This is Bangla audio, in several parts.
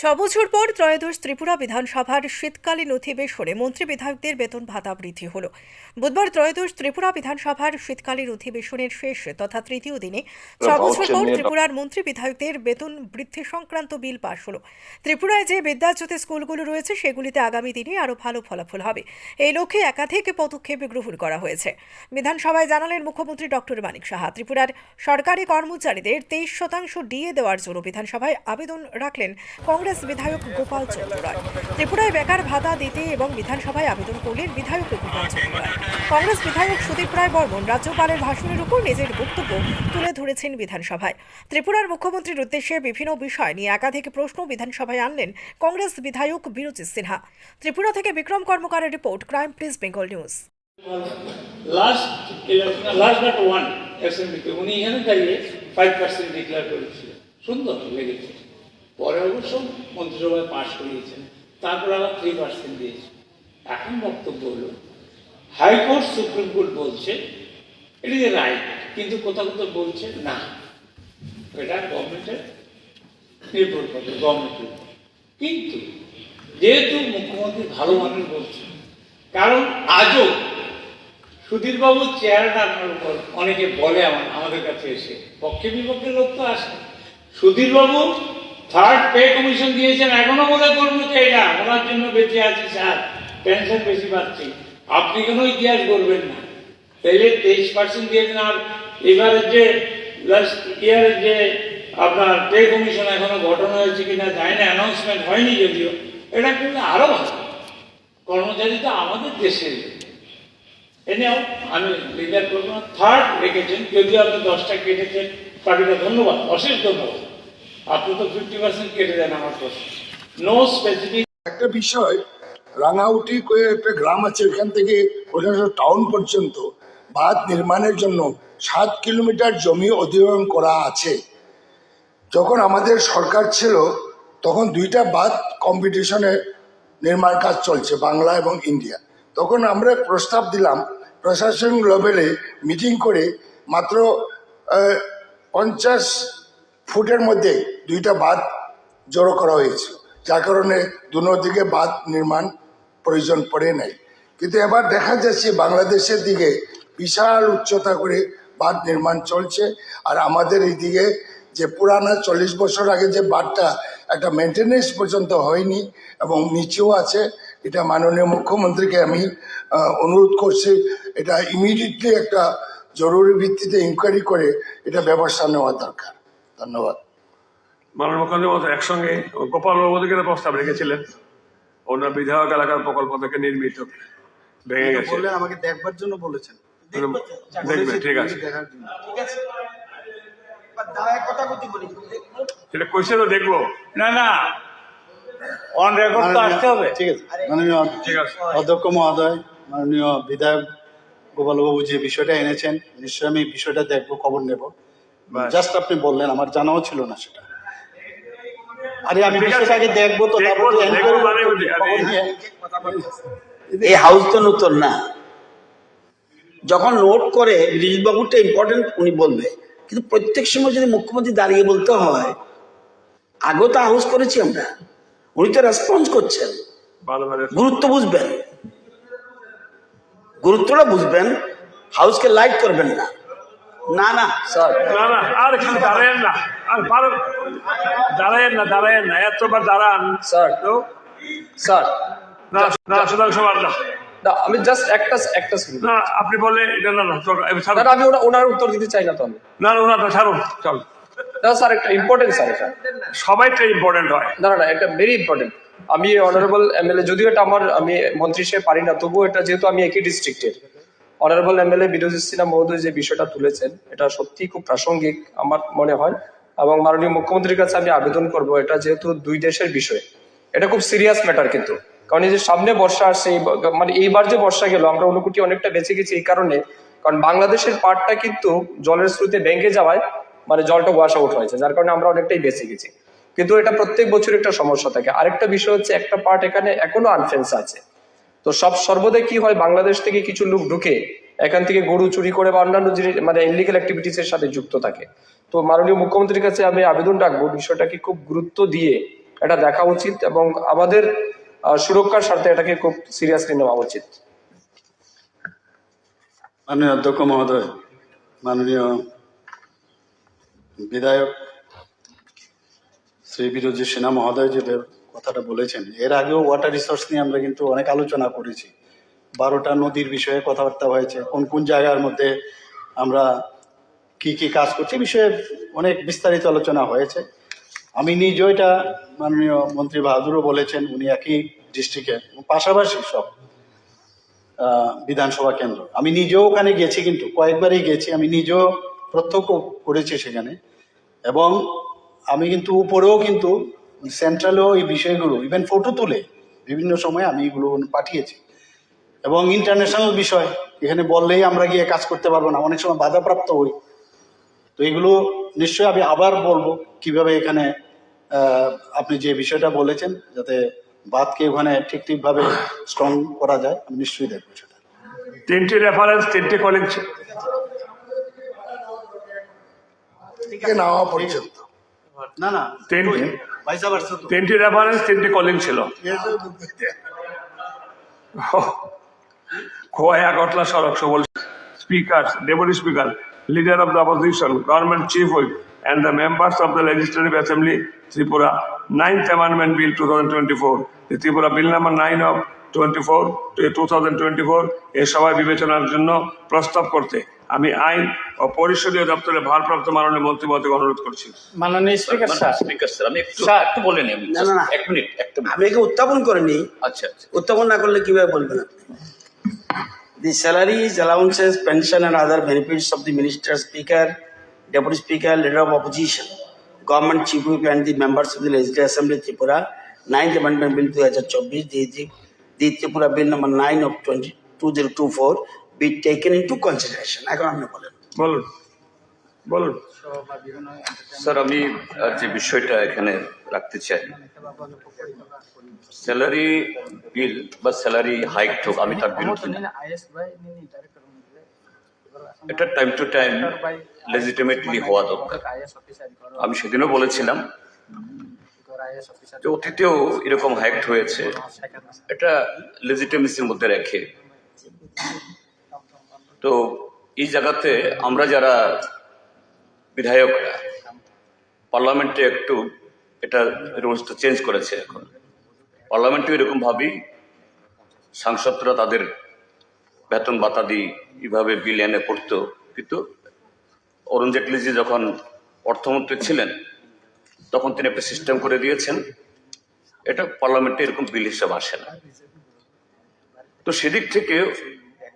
বছর পর ত্রয়োদশ ত্রিপুরা বিধানসভার শীতকালীন অধিবেশনে মন্ত্রী বিধায়কদের বেতন ভাতা বৃদ্ধি হল। বুধবার ত্রয়োদশ ত্রিপুরা বিধানসভার শীতকালীন অধিবেশনের শেষ তথা তৃতীয় দিনে 6 বছর পর ত্রিপুরার মন্ত্রী বিধায়কদের বেতন বৃদ্ধি সংক্রান্ত বিল পাশ হল। ত্রিপুরায় যে বিদ্যাজ্যোতি স্কুলগুলো রয়েছে সেগুলিতে আগামী দিনে আরও ভালো ফলাফল হবে, এই লক্ষ্যে একাধিক পদক্ষেপ গ্রহণ করা হয়েছে। বিধানসভায় জানালেন মুখ্যমন্ত্রী ডক্টর মানিক সাহা। ত্রিপুরার সরকারি কর্মচারীদের 23% ডিএ দেওয়ার জন্য বিধানসভায় আবেদন রাখলেন কংগ্রেস বিধায়ক গোপাল চন্দ্র রায়। ত্রিপুরায় বেকার ভাতা দিতে এবং বিধানসভায় আবেদন করলেন বিধায়ক গোপাল চন্দ্র রায়। কংগ্রেস বিধায়ক সুদীপ রায় বর্মন রাজ্যপালের ভাষণের উপর নিজের বক্তব্য তুলে ধরেছেন বিধানসভায়। ত্রিপুরার মুখ্যমন্ত্রীর উদ্দেশ্যে বিভিন্ন বিষয় নিয়ে একাধিক প্রশ্ন বিধানসভায় আনলেন কংগ্রেস বিধায়ক বিরোচিত সিনহা। ত্রিপুরা থেকে বিক্রম কর্মকারের report, crime press Bengal news. Last but one অ্যাসেম্বলিতে উনি এখানে দাঁড়িয়ে 5% ডিক্লেয়ার করেছিলেন, সুন্দর লেগেছে। পরে অবশ্য মন্ত্রিসভায় পাশ করিয়েছেন, তারপর আবার 3% দিয়েছে। এখন বক্তব্য হলো হাইকোর্ট সুপ্রিম কোর্ট বলছে এটি যে রাইট, কিন্তু কোথাও কোথাও বলছে না, এটা গভর্নমেন্টের নির্ভর করবে, গভর্নমেন্টের। কিন্তু যেহেতু মুখ্যমন্ত্রী ভালো মানুষ বলছেন, কারণ আজও সুধীরবাবু চেয়ার টানার উপর অনেকে বলে আমাদের কাছে এসে, পক্ষে বিপক্ষে লোক তো আসে, সুধীরবাবু 3rd পে কমিশন দিয়েছেন, এখনো মনে করবো যে এটা ওনার জন্য বেঁচে আছি স্যার, পেনশন বেশি পাচ্ছি, আপনি কেন ইতিহাস করবেন না? তাইলে 23% দিয়েছেন, আর এবারের যে লাস্ট ইয়ারের যে আপনার পে কমিশন এখনো গঠন হয়েছে কিনা জানি না, অ্যানাউন্সমেন্ট হয়নি যদিও, এটা করলে আরো ভালো। কর্মচারী তো আমাদের দেশের, এনেও আমি লিডার করবো না। 3rd রেখেছেন, যদিও আপনি 10টা কেটেছেন, পার্টিটা ধন্যবাদ, অশেষ ধন্যবাদ। আপনি তো 50% কেটে দেন আমার প্রশ্ন, নো স্পেসিফিক। একটা বিষয়, রাঙাউটি করে একটা গ্রাম আছে, এখান থেকে টাউন পর্যন্ত বাঁধ নির্মাণের জন্য 7 কিলোমিটার জমি অধিগ্রহণ করা আছে। যখন আমাদের সরকার ছিল তখন 2টা বাঁধ কম্পিটিশনে নির্মাণ কাজ চলছে, বাংলা এবং ইন্ডিয়া। তখন আমরা প্রস্তাব দিলাম, প্রশাসনিক লেভেলে মিটিং করে মাত্র 50 ফুটের মধ্যে 2টা বাঁধ জড়ো করা হয়েছিল, যার কারণে দিকে বাঁধ নির্মাণ প্রয়োজন পড়ে নাই। কিন্তু এবার দেখা যাচ্ছে বাংলাদেশের দিকে বিশাল উচ্চতা করে বাঁধ নির্মাণ চলছে, আর আমাদের এইদিকে যে পুরানা 40 বছর আগে যে বাঁধটা একটা মেনটেনেন্স পর্যন্ত হয়নি এবং নিচেও আছে। এটা মাননীয় মুখ্যমন্ত্রীকে আমি অনুরোধ করছি, এটা ইমিডিয়েটলি একটা জরুরি ভিত্তিতে ইনকোয়ারি করে এটা ব্যবস্থা নেওয়া দরকার। ধন্যবাদ। মাননীয় মুখ্যমন্ত্রী মতো একসঙ্গে গোপাল বাবুদিকে প্রস্তাব রেখেছিলেন, ওনার বিধায়ক এলাকার প্রকল্প থেকে নির্মিত ভেঙে গেছে, আমাকে দেখবার জন্য বলেছেন। দেখবে, ঠিক আছে, সেটা কইছে তো দেখবো। না না, অন রেকর্ড তো আসতে হবে। ঠিক আছে মাননীয় অধ্যক্ষ মহোদয়, মাননীয় বিধায়ক গোপালবাবু যে বিষয়টা এনেছেন, নিশ্চয়ই আমি বিষয়টা দেখবো, খবর নেব। জাস্ট আপনি বললেন, আমার জানাও ছিল না সেটা। আরে আমি বিষয়টাকে দেখবো তো, এই হাউস তো নতুন না, যখন নোট করে রিলিজ বাবুটা ইম্পর্টেন্ট উনি বলবে, কিন্তু প্রত্যেক সময় যদি মুখ্যমন্ত্রী দাঁড়িয়ে বলতে হয়, আগেও তো হাউস করেছি আমরা, উনি তো রেসপন্স করছেন। গুরুত্ব বুঝবেন, গুরুত্বটা বুঝবেন, হাউসকে লাইট করবেন না। না না স্যার, না না, আর এখানে দাঁড়ায়েন না, আর দাঁড়ায়েন না, এতবার দাঁড়ান স্যার। তো স্যার না, সুধাংশু না, আমি জাস্ট একটা না, আপনি বললে এটা না, আমি ওনার উত্তর দিতে চাই না তো আমি। না না, ছাড়ুন, চল। না স্যার, একটা ইম্পর্টেন্ট স্যার, এটা সবাইটা ইম্পর্টেন্ট হয়। না, এটা ভেরি ইম্পর্টেন্ট। আমি অনারেবল এমএলএ, যদিও এটা আমি মন্ত্রী হিসেবে পারি না, তবুও এটা যেহেতু আমি একই ডিস্ট্রিক্টের, অনারেবল এমএলএ বিরোচিত সিনহা মহোদয় যে বিষয়টা তুলেছেন, এটা সত্যি খুব প্রাসঙ্গিক আমার মনে হয়, এবং মাননীয় মুখ্যমন্ত্রীর কাছে আমি আবেদন করব, এটা যেহেতু 2 দেশের বিষয়, এটা খুব সিরিয়াস ম্যাটার। কিন্তু কারণ এই যে সামনে বর্ষা আসছে, মানে এইবার যে বর্ষা গেল, আমরা অনুকুটি অনেকটা বেঁচে গেছি এই কারণে, কারণ বাংলাদেশের পাড়টা কিন্তু জলের স্রোতে ভেঙে যাওয়ায় মানে জলটা ওয়াশ আউট হয়েছে, যার কারণে আমরা অনেকটাই বেঁচে গেছি। কিন্তু এটা প্রত্যেক বছর একটা সমস্যা থাকে। আরেকটা বিষয় হচ্ছে, একটা পার্ট এখানে এখনো আনফেন্স আছে। তো সর্বদাই কি হয়, বাংলাদেশ থেকে কিছু লোক ঢুকে এখান থেকে গরু চুরি করে বা অন্যান্য মানে ইলিগাল অ্যাক্টিভিটিস এর সাথে যুক্ত থাকে। তো মাননীয় মুখ্যমন্ত্রীর কাছে আমি আবেদন রাখবো, বিষয়টাকে খুব গুরুত্ব দিয়ে এটা দেখা উচিত এবং আমাদের সুরক্ষার স্বার্থে এটাকে খুব সিরিয়াসলি নেওয়া উচিত। মাননীয় অধ্যক্ষ মহোদয়, মাননীয় বিধায়ক শ্রী বিরোধী সিনহা মহোদয় যে কথাটা বলেছেন, এর আগেও ওয়াটার রিসোর্স নিয়ে আমরা কিন্তু অনেক আলোচনা করেছি। 12টা নদীর বিষয়ে কথাবার্তা হয়েছে, কোন কোন জায়গার মধ্যে আমরা কি কি কাজ করছি বিষয়ে অনেক বিস্তারিত আলোচনা হয়েছে। আমি নিজেও এটা মাননীয় মন্ত্রী বাহাদুরও বলেছেন, উনি একই ডিস্ট্রিক্টের পাশাপাশি সব বিধানসভা কেন্দ্র। আমি নিজেও ওখানে গেছি, কিন্তু কয়েকবারই গেছি, আমি নিজেও প্রত্যক্ষ করেছি সেখানে। এবং আমি কিন্তু উপরেও কিন্তু সেন্ট্রালেও এই বিষয়গুলো ইভেন ফটো তুলে বিভিন্ন সময় আমি এগুলো পাঠিয়েছি। এবং ইন্টারন্যাশনাল বিষয় এখানে বললেই আমরা গিয়ে কাজ করতে পারবো না, অনেক সময় বাধাপ্রাপ্ত হই। তো এগুলো নিশ্চয়ই আমি আবার বলবো কিভাবে এখানে আপনি যে বিষয়টা বলেছেন যাতে বাদকে ওখানে ঠিকভাবে স্ট্রং করা যায়, আমি নিশ্চয়ই দেখবো সেটা। 3টি রেফারেন্স, 3টি কলিং নেওয়া পর্যন্ত না না, 3টি রেফারেন্স, 3টি কলিং ছিল। খোয়া আগরতলা সড়ক সবল speaker, deputy speaker, leader of the opposition, government chief whip, and the members of the Legislative Assembly, Tripura, 9th Amendment Bill 2024, the Tripura Bill number 9 of 2024 এর সভায় বিবেচনার জন্য প্রস্তাব করতে আমি আইন ও পরিষদীয় দপ্তরের ভারপ্রাপ্ত মাননীয় মন্ত্রী মহোদয়কে অনুরোধ করছি। মাননীয় স্পিকার স্যার, আমি একটু বলে নিই। না না না, এক মিনিট। আমি একে উত্থাপন করিনি। আচ্ছা, উত্থাপন না করলে কিভাবে বলবেন আপনি? The salaries, allowances, pension and other benefits of the minister, speaker, deputy speaker, leader of opposition, government chief whip and the members of the Legislative Assembly Tripura, 9th Amendment Bill 2024, the Tripura Bill number 9 of 2024 be taken into consideration. এখন আপনি বলেন। বলুন। স্যার, আমি যে বিষয়টা এখানে রাখতে চাই, স্যালারি বিল বা স্যালারি হাইক হোক, আমি তার বিরুদ্ধে না। এটা টাইম টু টাইম লেজিটিমেটলি হওয়া দরকার। আমি সেদিনও বলেছিলাম যে অতীতেও এরকম হাইক হয়েছে, এটা লেজিটিমেসির মধ্যে রেখে। তো এই জায়গাতে আমরা যারা বিধায়করা পার্লামেন্টে একটু এটা রুলসটা চেঞ্জ করেছে। এখন পার্লামেন্টে এরকম ভাবেই সাংসদরা তাদের বেতন ভাতা দিয়ে এইভাবে বিল এনে করতো, কিন্তু অরুণ জেটলিজি যখন অর্থমন্ত্রী ছিলেন তখন তিনি একটা সিস্টেম করে দিয়েছেন, এটা পার্লামেন্টে এরকম বিল হিসাব আসে না। তো সেদিক থেকে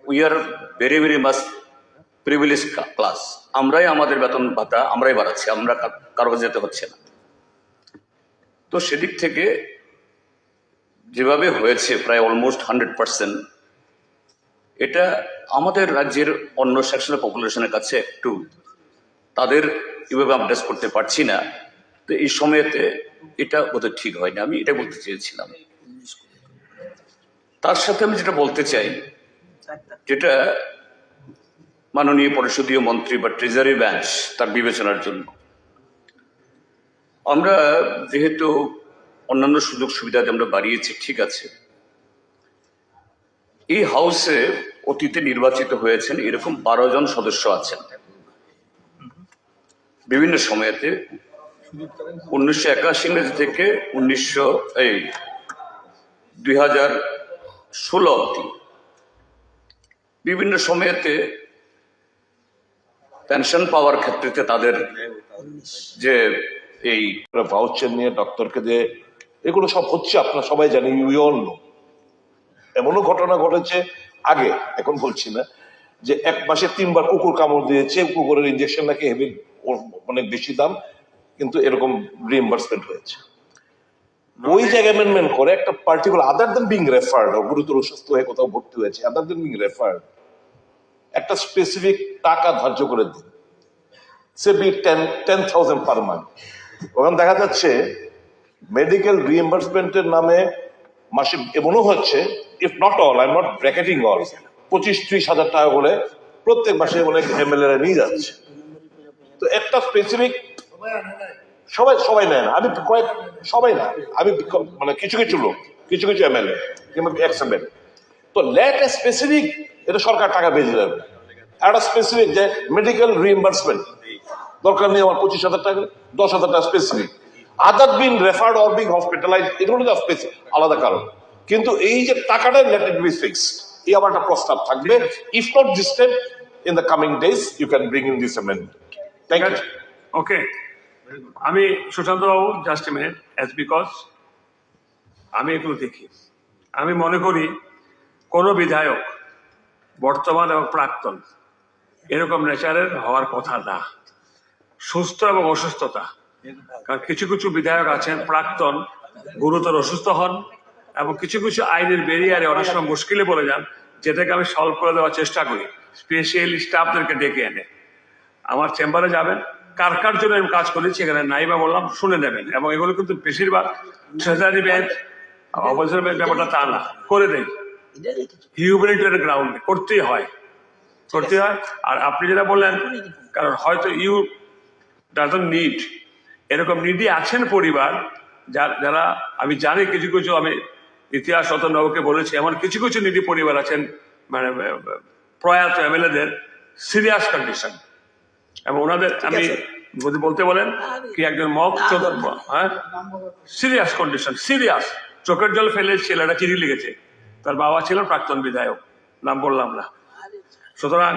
we are very very much privilege class. আমরাই আমাদের বেতন ভাতা আমরাই বাড়াচ্ছি, আমরা কারো কাছে যেতে হচ্ছে না। তো সেদিক থেকে যেভাবে হয়েছে প্রায় অলমোস্ট 100%, এটা আমাদের রাজ্যের অন্য সেকশনের পপুলেশনের কাছে একটু তাদের এভাবে আপডেট করতে পারছি না। তো এই সময়তে এটা বোধহয় ঠিক হয়নি, আমি এটা বলতে চেয়েছিলাম। তার সাথে আমি যেটা বলতে চাই, যেটা মাননীয় পরিষদীয় মন্ত্রী বা ট্রেজারি বেঞ্চ তার বিবেচনার জন্য, আমরা যেহেতু অন্যান্য সুযোগ সুবিধা আমরা বাড়িয়েছি, ঠিক আছে, এই হাউসে অতীতে নির্বাচিত হয়েছেন এরকম 12 জন সদস্য আছেন বিভিন্ন সময়েতে, 1981 থেকে 2016 অব্দি বিভিন্ন সময়েতে পেনশন পাওয়ার ক্ষেত্রে তাদের যে এই ভাউচার নিয়ে ডক্টরকে দিয়ে এগুলো সব হচ্ছে, আপনারা সবাই জানি, উই অল নো। এমনও ঘটনা ঘটেছে আগে, এখন বলছি না, যে 1 মাসে 3 বার কুকুর কামড় দিয়েছে, কুকুরের ইঞ্জেকশন নাকি হেভি অনেক বেশি দাম, কিন্তু এরকম রিএম্বার্সমেন্ট হয়েছে। ওই যে অ্যামেন্ডমেন্ট করে একটা পার্টিকুলার আদার দেন বিং রেফার্ড, গুরুতর অসুস্থ হয়ে কোথাও ভর্তি হয়েছে, আদার দেন বিং রেফার্ড, একটা স্পেসিফিক টাকা ধার্য করে দিন, সে বি 10,000 পার মান্থ। ওখানে দেখা যাচ্ছে মেডিকেল রিএম্বার্সমেন্টের নামে মাসে এমনও হচ্ছে, if not all, I am not bracketing all, 25-30 হাজার টাকা করে প্রত্যেক মাসে অনেক এমএলএরা নিয়ে যাচ্ছে। তো একটা স্পেসিফিক সবাই সবাই নেয় না, আমি কয়েক সবাই না, আমি মানে কিছু কিছু লোক, কিছু কিছু এমএলএ কিংবা এক্স এমএলএ। তো লেট এ স্পেসিফিক, এটা সরকার টাকা বেঁধে দেবে, একটা স্পেসিফিক যে মেডিকেল রিএম্বার্সমেন্ট দরকার নেই আমার 25,000 টাকা, 10,000 টাকা specific, other being referred or being hospitalise, এগুলো তো আলাদা কারণ। কিন্তু এই যে টাকাটা লেট ইট বি ফিক্সড, এই আমার একটা প্রস্তাব থাকবে। If not this time, in the coming days you can bring in this amendment. Thank you. Okay, আমি Sushanta babu just a minute, as because আমি এগুলো দেখি, আমি মনে করি কোনো বিধায়ক বর্তমান এবং প্রাক্তন এরকম নেচারের হওয়ার কথা না, সুস্থ এবং অসুস্থতা। কারণ কিছু কিছু বিধায়ক আছেন প্রাক্তন, গুরুতর অসুস্থ হন এবং কিছু কিছু আইনের বেরিয়ারে অনেক সময় মুশকিলে পড়ে যান, যেটাকে আমি সলভ করে দেওয়ার চেষ্টা করি স্পেশালি স্টাফদেরকে ডেকে এনে। আমার চেম্বারে যাবেন, কার কার জন্য আমি কাজ করেছি এখানে নাইবা বললাম শুনে নেবেন, এবং এগুলো কিন্তু বেশিরভাগ ট্রেজারি ব্যাংক, অপোজিশন ব্যাংক ব্যাপারটা তা না, করে দেয় হিউম্যানিটেরিয়ান গ্রাউন্ডে, করতেই হয়। আর আপনি যেটা বললেন, কারণ হয়তো ইউ ডাজন্ট নিড, এরকম নিডি আছেন পরিবার যারা আমি জানি, কিছু কিছু আমি ইতিহাস অতনবাবুকে বলেছি, এমন কিছু কিছু নিডি পরিবার আছেন মানে প্রয়াত এমএলএদের সিরিয়াস কন্ডিশন, এবং ওনাদের আমি যদি বলতে বলেন কি একজন মক, হ্যাঁ সিরিয়াস কন্ডিশন, সিরিয়াস, চোখের জল ফেলে ছেলেটা চিঠি লিখেছে, তার বাবা ছিলেন প্রাক্তন বিধায়ক, নাম বললাম না। সুতরাং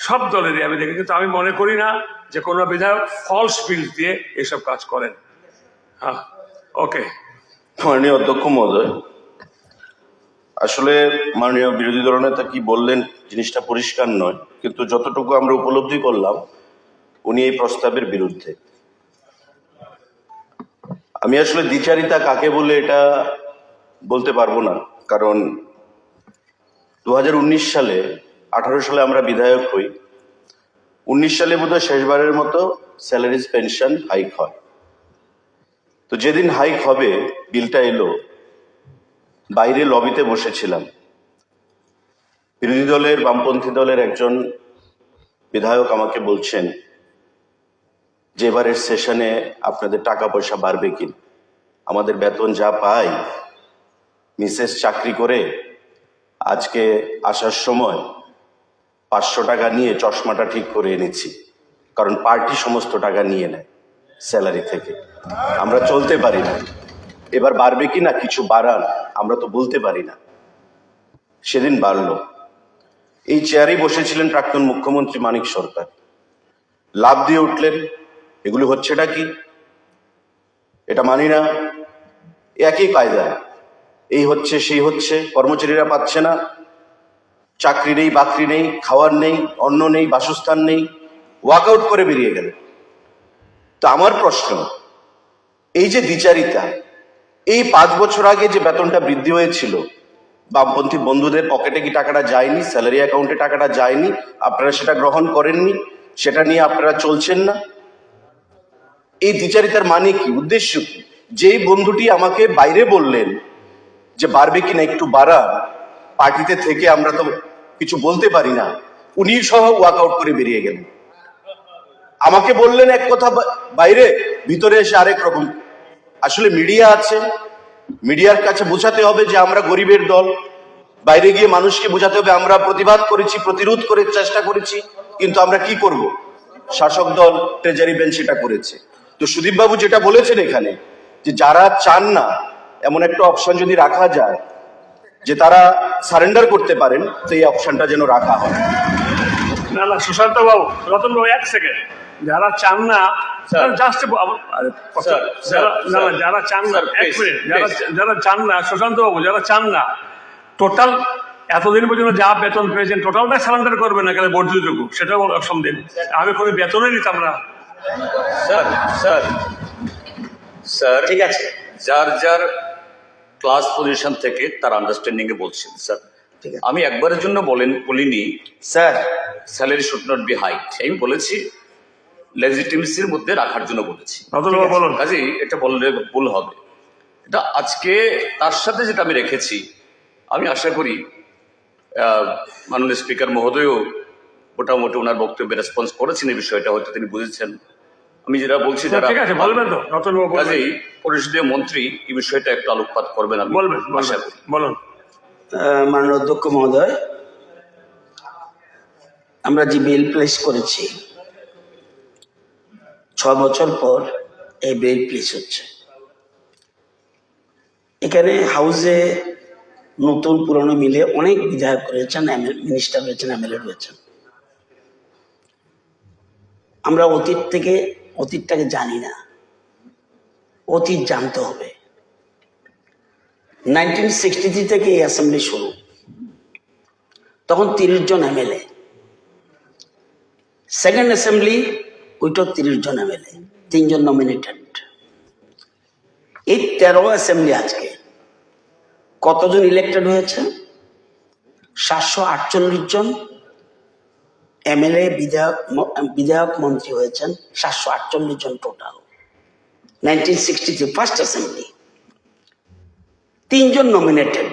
সব দলেরই আমি দেখি, কিন্তু আমি মনে করি না যে কোনো বিধায়ক ফলস বিল দিয়ে এসব কাজ করেন। হ্যাঁ, ওকে। মাননীয় অধ্যক্ষ মহোদয়, আসলে মাননীয় বিরোধী দলনেতা কি বললেন জিনিসটা পরিষ্কার নয়, কিন্তু যতটুকু আমরা উপলব্ধি করলাম উনি এই প্রস্তাবের বিরুদ্ধে। আমি আসলে দ্বিচারিতা কাকে বলে এটা বলতে পারবো না, কারণ 2019 সালে 18 সালে আমরা বিধায়ক হই, 19 সালে বোধহয় শেষবারের মতো স্যালারিজ পেনশন হাইক হয়। তো যেদিন হাইক হবে বিলটা এলো, বাইরে লবিতে বসেছিলাম, বিরোধী দলের বামপন্থী দলের একজন বিধায়ক আমাকে বলছেন যে এবারের সেশনে আপনাদের টাকা পয়সা বাড়বে কি, আমাদের বেতন যা পাই, মিসেস চাকরি করে আজকে আসার সময় 500 টাকা নিয়ে চশমাটা ঠিক করে এনেছি, কারণ পার্টি সমস্ত টাকা নিয়ে নেয় স্যালারি থেকে, আমরা চলতে পারি না, এবার বাড়বে কি না কিছু বাড়ান, আমরা তো বলতে পারি না। সেদিন বাড়লো। এই চেয়ারেই বসেছিলেন প্রাক্তন মুখ্যমন্ত্রী মানিক সরকার, লাভ দিয়ে উঠলেন, এগুলো হচ্ছেটা কি, এটা মানি না, একই কায়দায় এই হচ্ছে সেই হচ্ছে, কর্মচারীরা পাচ্ছে না, চাকরি নেই, বাকরি নেই, খাওয়ার নেই, অন্ন নেই, বাসস্থান নেই, ওয়াকআউট করে বেরিয়ে গেলেন। তো আমার প্রশ্ন, এই যে দ্বিচারিতা, এই 5 বছর আগে যে বেতনটা বৃদ্ধি হয়েছিল, বামপন্থী বন্ধুদের পকেটে কি টাকাটা যায়নি, স্যালারি অ্যাকাউন্টে টাকাটা যায়নি, আপনারা সেটা গ্রহণ করেননি, সেটা নিয়ে আপনারা চলছেন না। এই দ্বিচারিতার মানে কি, উদ্দেশ্য কি? যেই বন্ধুটি আমাকে বাইরে বললেন যে বাড়বে কিনা একটু বাড়া, পার্টিতে থেকে আমরা তো কিছু বলতে পারি না, উনি সহ ওয়াকআউট করে বেরিয়ে গেলেন। আমাকে বললেন এক কথা বাইরে, ভিতরে এসে আরেক রকম। আসলে মিডিয়া আছে, মিডিয়ার কাছে বোঝাতে হবে যে আমরা গরিবের দল, বাইরে গিয়ে মানুষকে বোঝাতে হবে আমরা প্রতিবাদ করেছি, প্রতিরোধ করে চেষ্টা করেছি, কিন্তু আমরা কি করব, শাসক দল ট্রেজারি বেঞ্চ সেটা করেছে। তো সুদীপ বাবু যেটা বলেছেন এখানে, যে যারা চান না, এমন একটা অপশন যদি রাখা যায় যে তারা সারেন্ডার করতে পারেন, তো এই অপশনটা যেন রাখা হয়। না না সুশান্ত বাবু, রতন বাবু, এক সেকেন্ড, যারা চান না, জাস্ট যারা চান না, এক মিনিট, যারা চান না, সুশান্ত বাবু, যারা চান না, টোটাল এতদিন পর্যন্ত যা বেতন পেয়েছেন টোটালটাই সারেন্ডার করবে না, কেন বর্ধিতটুকু সেটাও অপশন দিন। আমি কোনো বেতনই নিতাম না। স্যার স্যার স্যার ঠিক আছে, যার যার ক্লাস পজিশন থেকে তার আন্ডারস্ট্যান্ডিং এ বলছেন স্যার। আমি একবারের জন্য বলিনি sir salary should not be high, আমি বলেছি লেজিটিমেসির মধ্যে রাখার জন্য বলেছি। কাজেই এটা বললে ভুল হবে। এটা আজকে তার সাথে যেটা আমি রেখেছি, আমি আশা করি মাননীয় স্পিকার মহোদয়ও মোটামুটি ওনার বক্তব্যে রেসপন্স করেছেন, এই বিষয়টা হয়তো তিনি বুঝেছেন। আমি যেটা বলছি যারা ঠিক আছে, বলবেন তো রতনবাবু, বলবেন। কাজেই পরিষদীয় মন্ত্রী এই বিষয়টা একটু আলোকপাত করবেন, আমি বলবেন আশা করি। বলুন। মাননীয় অধ্যক্ষ মহোদয়, আমরা যে বিল প্লেস করেছি 6 বছর পর এই বিল প্লেস হচ্ছে। এখানে হাউসে নতুন পুরনো মিলে অনেক বিধায়ক রয়েছেন, মিনিস্টার রয়েছেন, এমএলএ রয়েছেন। আমরা অতীতটাকে জানি না, অতীত জানতে হবে। 1963 থেকে এই অ্যাসেম্বলি শুরু, তখন 30 জন এমএলএ। সেকেন্ড অ্যাসেম্বলি, ওইটাও 30 জন এমএলএ, 3 জন নমিনেটেড। এই 13 অ্যাসেম্বলি আজকে কতজন ইলেক্টেড হয়েছে? 748 জন এমএলএ, বিধায়ক মন্ত্রী হয়েছেন 748 জন টোটাল। 1963 ফার্স্ট অ্যাসেম্বলি, 3 জন নমিনেটেড।